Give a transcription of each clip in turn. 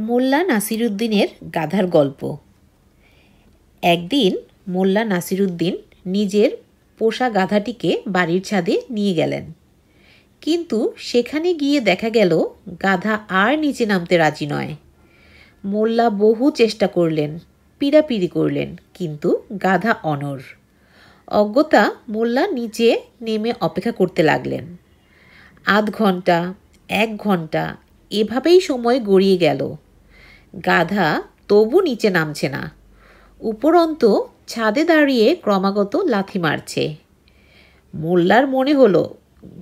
মোল্লা নাসিরুদ্দিনের গাধার গল্প। একদিন মোল্লা নাসিরুদ্দিন নিজের পোষা গাধাটিকে বাড়ির ছাদে নিয়ে গেলেন, কিন্তু সেখানে গিয়ে দেখা গেল গাধা আর নিচে নামতে রাজি নয়। মোল্লা বহু চেষ্টা করলেন, পীড়াপিড়ি করলেন, কিন্তু গাধা অনড়। অজ্ঞতা মোল্লা নিচে নেমে অপেক্ষা করতে লাগলেন। আধ ঘন্টা, 1 ঘন্টা এভাবেই সময় গড়িয়ে গেল। গাধা তবু নিচে নামছে না, উপরন্ত ছাদে দাঁড়িয়ে ক্রমাগত লাথি মারছে। মোল্লার মনে হলো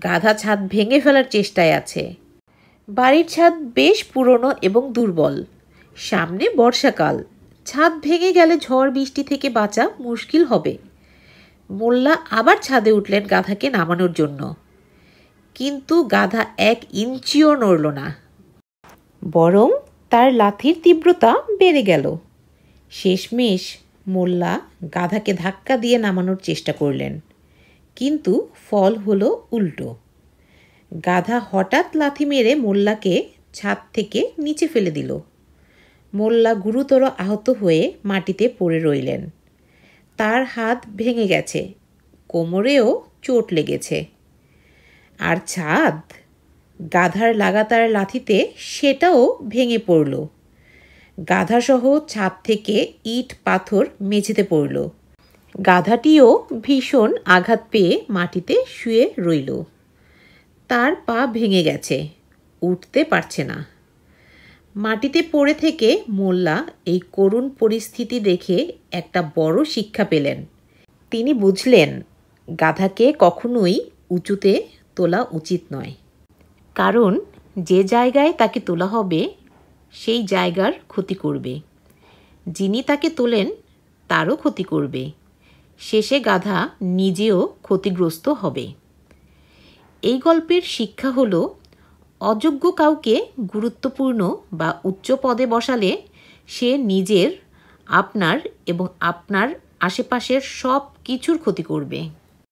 গাধা ছাদ ভেঙে ফেলার চেষ্টায় আছে। বাড়ির ছাদ বেশ পুরনো এবং দুর্বল। সামনে বর্ষাকাল, ছাদ ভেঙে গেলে ঝড় বৃষ্টি থেকে বাঁচা মুশকিল হবে। মোল্লা আবার ছাদে উঠলেন গাধাকে নামানোর জন্য, কিন্তু গাধা 1 ইঞ্চিও নড়ল না, বরং তার লাথির তীব্রতা বেড়ে গেল। শেষমেশ মোল্লা গাধাকে ধাক্কা দিয়ে নামানোর চেষ্টা করলেন, কিন্তু ফল হলো উল্টো। গাধা হঠাৎ লাথি মেরে মোল্লাকে ছাদ থেকে নিচে ফেলে দিল। মোল্লা গুরুতর আহত হয়ে মাটিতে পড়ে রইলেন। তার হাত ভেঙে গেছে, কোমরেও চোট লেগেছে। আর ছাদ, গাধার লাগাতার লাথিতে সেটাও ভেঙে পড়ল। গাধাসহ ছাদ থেকে ইট পাথর মেঝেতে পড়ল। গাধাটিও ভীষণ আঘাত পেয়ে মাটিতে শুয়ে রইল। তার পা ভেঙে গেছে, উঠতে পারছে না। মাটিতে পড়ে থেকে মোল্লা এই করুণ পরিস্থিতি দেখে একটা বড় শিক্ষা পেলেন। তিনি বুঝলেন গাধাকে কখনোই উঁচুতে তোলা উচিত নয়, কারণ যে জায়গায় তাকে তোলা হবে সেই জায়গার ক্ষতি করবে। যিনি তাকে তোলেন তারও ক্ষতি করবে। শেষে গাধা নিজেও ক্ষতিগ্রস্ত হবে। এই গল্পের শিক্ষা হলো, অযোগ্য কাউকে গুরুত্বপূর্ণ বা উচ্চ পদে বসালে সে নিজের, আপনার এবং আপনার আশেপাশের সব কিছুর ক্ষতি করবে।